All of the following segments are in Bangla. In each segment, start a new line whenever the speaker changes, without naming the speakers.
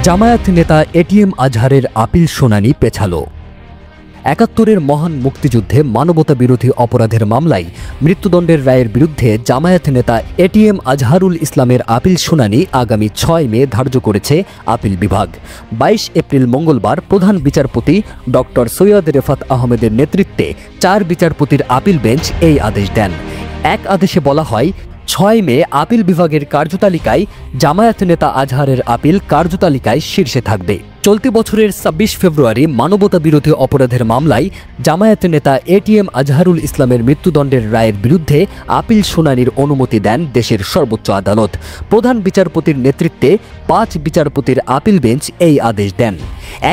জামায়াত নেতা এটিএম আজহারের আপিল শুনানি পেছালো। ৭১-এর মহান মুক্তিযুদ্ধে মানবতা বিরোধী অপরাধের মামলায় মৃত্যুদণ্ডের রায়ের বিরুদ্ধে জামায়াত নেতা এটিএম আজহারুল ইসলামের আপিল শুনানি আগামী ৬ মে ধার্য করেছে আপিল বিভাগ। ২২ এপ্রিল মঙ্গলবার প্রধান বিচারপতি ড. সৈয়দ রেফাত আহমেদের নেতৃত্বে ৪ বিচারপতির আপিল বেঞ্চ এই আদেশ দেন। এক আদেশে বলা হয়, ৬ মে আপিল বিভাগের কার্যতালিকায় জামায়াত নেতা আজহারের আপিল কার্যতালিকায় শীর্ষে থাকবে। চলতি বছরের ২৬ ফেব্রুয়ারি মানবতা বিরোধী অপরাধের মামলায় জামায়াত নেতা এটিএম আজহারুল ইসলামের মৃত্যুদণ্ডের রায়ের বিরুদ্ধে আপিল শুনানির অনুমতি দেন দেশের সর্বোচ্চ আদালত। প্রধান বিচারপতির নেতৃত্বে ৫ বিচারপতির আপিল বেঞ্চ এই আদেশ দেন।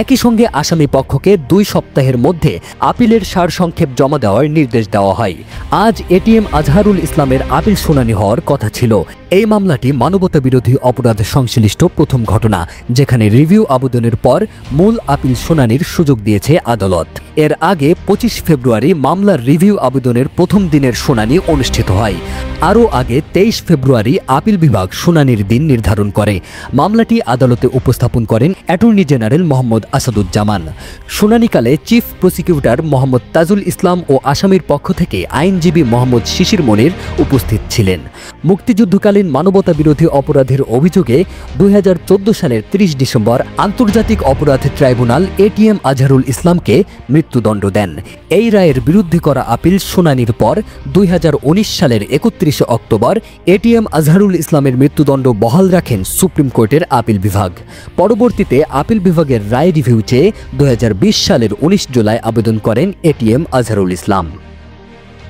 একই সঙ্গে আসামি পক্ষকে ২ সপ্তাহের মধ্যে আপিলের সারসংক্ষেপ জমা দেওয়ার নির্দেশ দেওয়া হয়। আজ এটিএম আজহারুল ইসলামের আপিল শুনানি হওয়ার কথা ছিল। এই মামলাটি মানবতা বিরোধী অপরাধ সংশ্লিষ্ট প্রথম ঘটনা, যেখানে রিভিউ আবেদনের পর মূল আপিল শুনানির সুযোগ দিয়েছে আদালত। এর আগে ২৫ ফেব্রুয়ারি মামলার রিভিউ আবেদনের প্রথম দিনের শুনানি অনুষ্ঠিত হয়। আরও আগে ২৩ ফেব্রুয়ারি আপিল বিভাগ শুনানির দিন নির্ধারণ করে। মামলাটি আদালতে উপস্থাপন করেন অ্যাটর্নি জেনারেল মোহাম্মদ আসাদুজ্জামান। শুনানিকালে চিফ প্রসিকিউটর মোহাম্মদ তাজুল ইসলাম ও আসামির পক্ষ থেকে আইনজীবী মোহাম্মদ শিশির মনির উপস্থিত ছিলেন। মুক্তিযুদ্ধকালীন মানবতা বিরোধী অপরাধের অভিযোগে ২০১৪ সালের ৩০ ডিসেম্বর আন্তর্জাতিক অপরাধ ট্রাইব্যুনাল এটিএম আজহারুল ইসলামকে মৃত্যুদণ্ড দেন। এই রায়ের বিরুদ্ধে করা আপিল শুনানির পর ২০১৯ সালের ৩১ অক্টোবর এটিএম আজহারুল ইসলামের মৃত্যুদণ্ড বহাল রাখেন সুপ্রিম কোর্টের আপিল বিভাগ। পরবর্তীতে আপিল বিভাগের রায় রিভিউ চেয়ে ২০২০ সালের ১৯ জুলাই আবেদন করেন এটিএম আজহারুল ইসলাম।